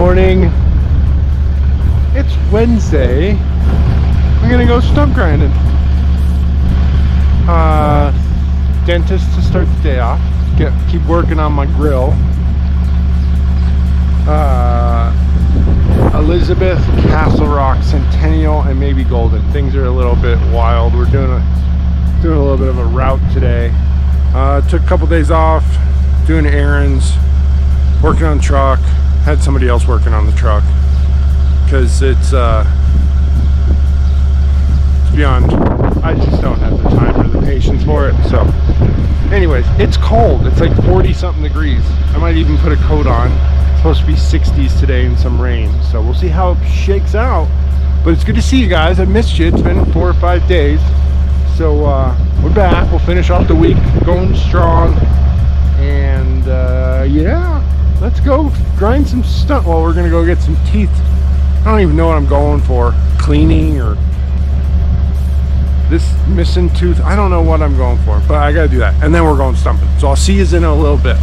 morning. It's Wednesday. I'm gonna go stump grinding. Dentist to start the day off. Keep working on my grill. Elizabeth, Castle Rock, Centennial, and maybe Golden. Things are a little bit wild. We're doing a little bit of a route today. Took a couple days off, doing errands, working on truck. Had somebody else working on the truck because it's beyond. I just don't have the time or the patience for it. So anyways, it's cold. It's like 40 something degrees. I might even put a coat on. It's supposed to be 60s today and some rain, so we'll see how it shakes out. But it's good to see you guys. I missed you. It's been 4 or 5 days, so we're back. We'll finish off the week going strong, and yeah, let's go grind some stuff. Well, we're gonna go get some teeth. I don't even know what I'm going for, cleaning or this missing tooth. I don't know what I'm going for, but I gotta do that, and then we're going stumping. So I'll see you in a little bit.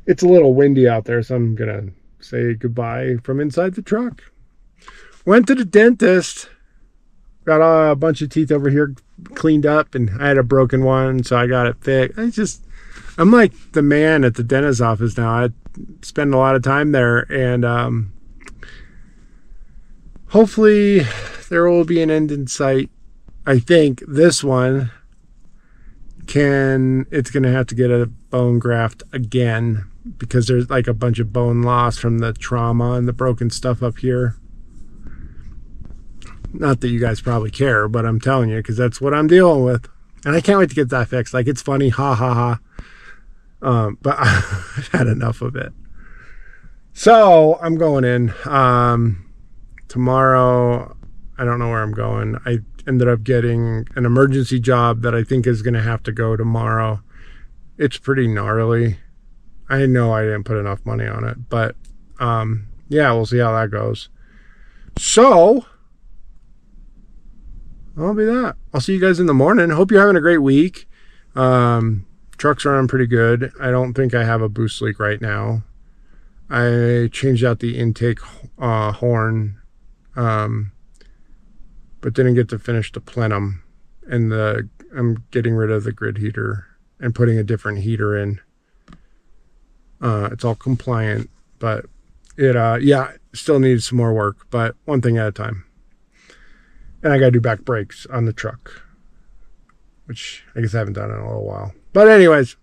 It's a little windy out there, so I'm gonna say goodbye from inside the truck. Went to the dentist, got a bunch of teeth over here cleaned up, and I had a broken one, so I got it fixed. I'm like the man at the dentist's office now. I spend a lot of time there, and hopefully there will be an end in sight. I think this one it's gonna have to get a bone graft again, because there's like a bunch of bone loss from the trauma and the broken stuff up here. Not that you guys probably care, but I'm telling you, because that's what I'm dealing with, and I can't wait to get that fixed. Like, it's funny, ha ha ha, but I've had enough of it. So I'm going in. tomorrow, I don't know where I'm going. I ended up getting an emergency job that I think is going to have to go tomorrow. It's pretty gnarly. I know I didn't put enough money on it, but yeah, we'll see how that goes. So I'll be that. I'll see you guys in the morning. Hope you're having a great week. Truck's running pretty good. I don't think I have a boost leak right now. I changed out the intake horn, but didn't get to finish the plenum. And I'm getting rid of the grid heater and putting a different heater in. It's all compliant, but it yeah, still needs some more work, but one thing at a time. And I gotta do back brakes on the truck, which I guess I haven't done in a little while. But anyways,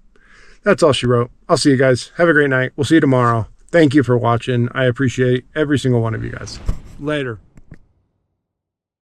that's all she wrote. I'll see you guys. Have a great night. We'll see you tomorrow. Thank you for watching. I appreciate every single one of you guys. Later.